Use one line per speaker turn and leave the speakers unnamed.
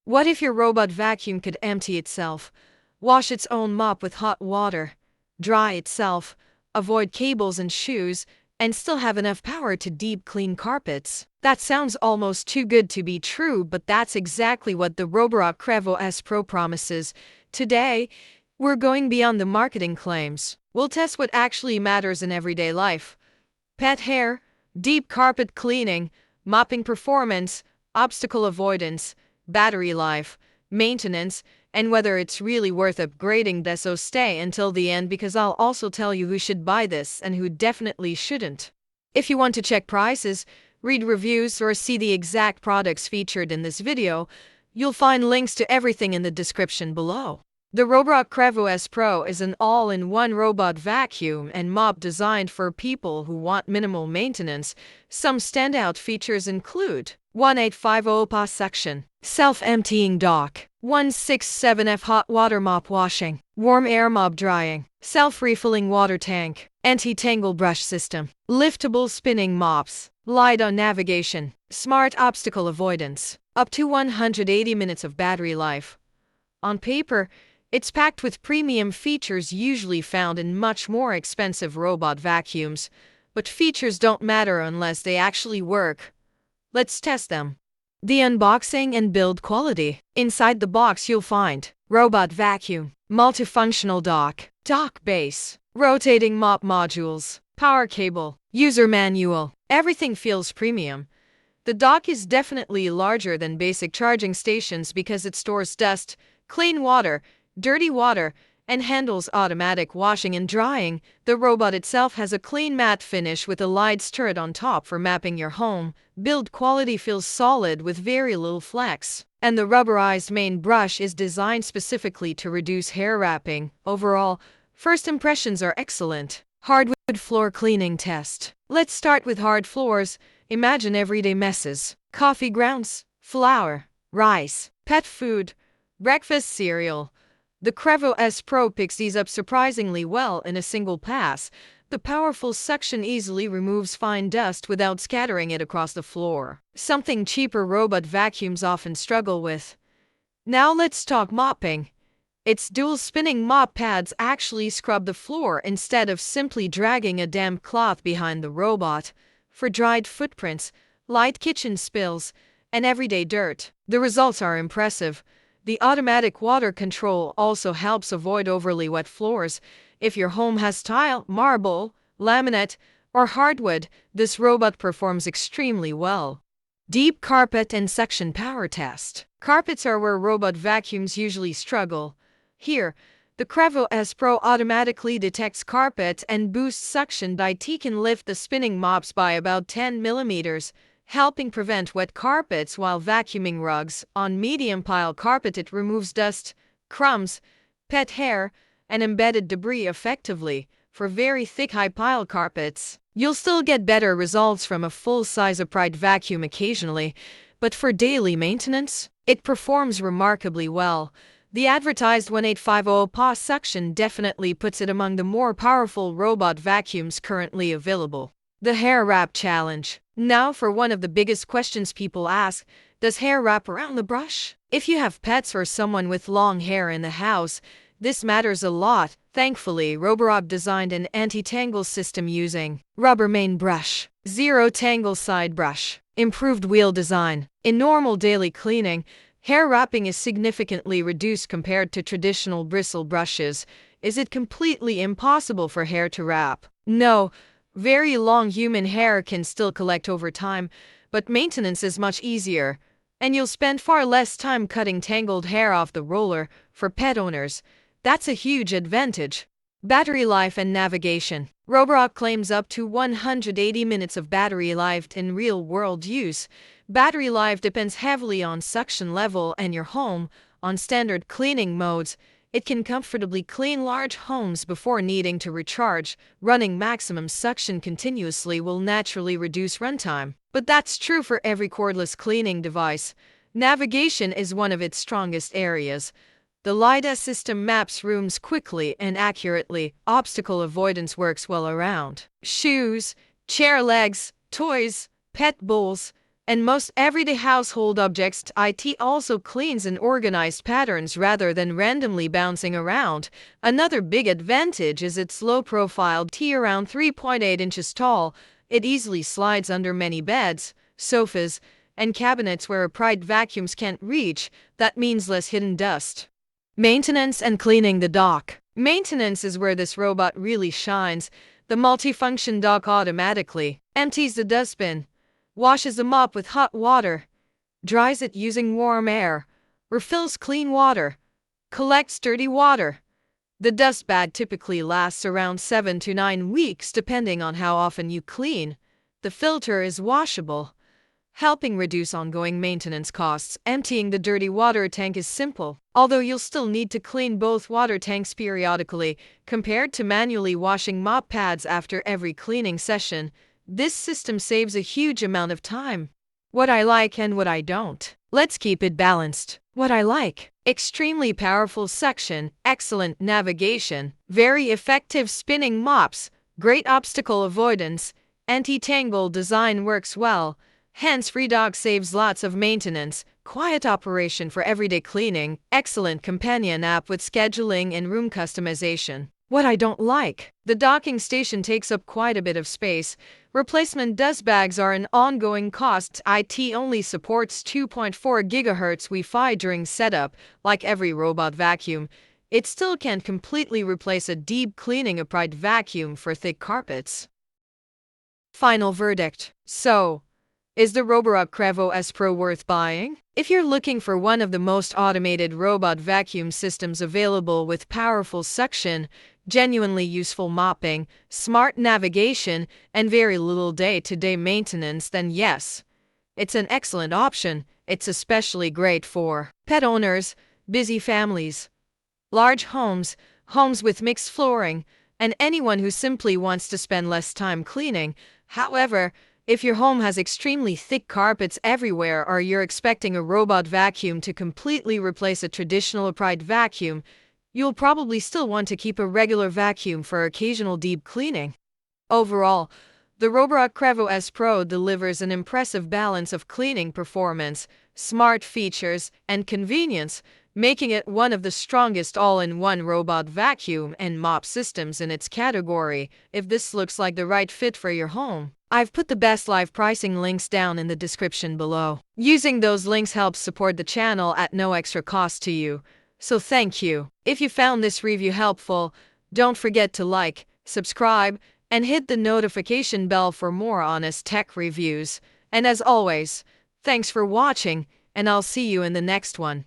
What if your robot vacuum could empty itself, wash its own mop with hot water, dry itself, avoid cables and shoes, and still have enough power to deep clean carpets? That sounds almost too good to be true, but that's exactly what the Roborock Qrevo S Pro promises. Today, we're going beyond the marketing claims. We'll test what actually matters in everyday life. Pet hair, deep carpet cleaning, mopping performance, obstacle avoidance, battery life, maintenance, and whether it's really worth upgrading this. So stay until the end, because I'll also tell you who should buy this and who definitely shouldn't. If you want to check prices, read reviews, or see the exact products featured in this video, you'll find links to everything in the description below. The Roborock Qrevo S Pro is an all-in-one robot vacuum and mop designed for people who want minimal maintenance. Some standout features include 1850 PA suction, self-emptying dock, 167F hot water mop washing, warm air mop drying, self-refilling water tank, anti-tangle brush system, liftable spinning mops, light-on navigation, smart obstacle avoidance, up to 180 minutes of battery life. On paper, it's packed with premium features usually found in much more expensive robot vacuums, but features don't matter unless they actually work. Let's test them. The unboxing and build quality. Inside the box you'll find robot vacuum, multifunctional dock base, rotating mop modules, power cable, user manual. Everything feels premium. The dock is definitely larger than basic charging stations because it stores dust, clean water, dirty water, and handles automatic washing and drying. The robot itself has a clean matte finish with a light turret on top for mapping your home. Build quality feels solid with very little flex. And the rubberized main brush is designed specifically to reduce hair wrapping. Overall, first impressions are excellent. Hardwood floor cleaning test. Let's start with hard floors. Imagine everyday messes. Coffee grounds, flour, rice, pet food, breakfast cereal. The Qrevo S Pro picks these up surprisingly well in a single pass. The powerful suction easily removes fine dust without scattering it across the floor, something cheaper robot vacuums often struggle with. Now let's talk mopping. Its dual spinning mop pads actually scrub the floor instead of simply dragging a damp cloth behind the robot. For dried footprints, light kitchen spills, and everyday dirt, the results are impressive. The automatic water control also helps avoid overly wet floors. If your home has tile, marble, laminate, or hardwood, this robot performs extremely well. Deep carpet and suction power test. Carpets are where robot vacuums usually struggle. Here, the Qrevo S Pro automatically detects carpet and boosts suction. It can lift the spinning mops by about 10 millimeters, helping prevent wet carpets while vacuuming rugs. On medium pile carpet, it removes dust, crumbs, pet hair, and embedded debris effectively. For very thick high pile carpets, you'll still get better results from a full-size upright vacuum occasionally, but for daily maintenance, it performs remarkably well. The advertised 1850 PA suction definitely puts it among the more powerful robot vacuums currently available. The hair wrap challenge. Now for one of the biggest questions people ask, does hair wrap around the brush? If you have pets or someone with long hair in the house, this matters a lot. Thankfully, Roborock designed an anti-tangle system using rubber main brush, zero tangle side brush, improved wheel design. In normal daily cleaning, hair wrapping is significantly reduced compared to traditional bristle brushes. Is it completely impossible for hair to wrap? No. Very long human hair can still collect over time, but maintenance is much easier, and you'll spend far less time cutting tangled hair off the roller. For pet owners, that's a huge advantage. Battery life and navigation. Roborock claims up to 180 minutes of battery life in real-world use. Battery life depends heavily on suction level and your home. On standard cleaning modes, it can comfortably clean large homes before needing to recharge. Running maximum suction continuously will naturally reduce runtime, but that's true for every cordless cleaning device. Navigation is one of its strongest areas. The LiDAR system maps rooms quickly and accurately. Obstacle avoidance works well around shoes, chair legs, toys, pet bowls, and most everyday household objects. It also cleans in organized patterns rather than randomly bouncing around. Another big advantage is its low profile. Around 3.8 inches tall, it easily slides under many beds, sofas, and cabinets where upright vacuums can't reach. That means less hidden dust. Maintenance and cleaning the dock. Maintenance is where this robot really shines. The multifunction dock automatically empties the dustbin, washes the mop with hot water, dries it using warm air, refills clean water, collects dirty water. The dust bag typically lasts around 7 to 9 weeks depending on how often you clean. The filter is washable, helping reduce ongoing maintenance costs. Emptying the dirty water tank is simple, although you'll still need to clean both water tanks periodically. Compared to manually washing mop pads after every cleaning session, this system saves a huge amount of time. What I like and what I don't. Let's keep it balanced. What I like: extremely powerful suction, excellent navigation, very effective spinning mops, great obstacle avoidance, anti-tangle design works well, hands-free dock saves lots of maintenance, quiet operation for everyday cleaning, excellent companion app with scheduling and room customization. What I don't like: the docking station takes up quite a bit of space. Replacement dust bags are an ongoing cost. It only supports 2.4 GHz Wi-Fi during setup. Like every robot vacuum, it still can't completely replace a deep cleaning upright vacuum for thick carpets. Final verdict. So, is the Roborock Qrevo S Pro worth buying? If you're looking for one of the most automated robot vacuum systems available with powerful suction, genuinely useful mopping, smart navigation, and very little day-to-day maintenance, then yes, it's an excellent option. It's especially great for pet owners, busy families, large homes, homes with mixed flooring, and anyone who simply wants to spend less time cleaning. However, if your home has extremely thick carpets everywhere or you're expecting a robot vacuum to completely replace a traditional upright vacuum, you'll probably still want to keep a regular vacuum for occasional deep cleaning. Overall, the Roborock Qrevo S Pro delivers an impressive balance of cleaning performance, smart features, and convenience, making it one of the strongest all-in-one robot vacuum and mop systems in its category. If this looks like the right fit for your home, I've put the best live pricing links down in the description below. Using those links helps support the channel at no extra cost to you, so thank you. If you found this review helpful, don't forget to like, subscribe, and hit the notification bell for more honest tech reviews. And as always, thanks for watching, and I'll see you in the next one.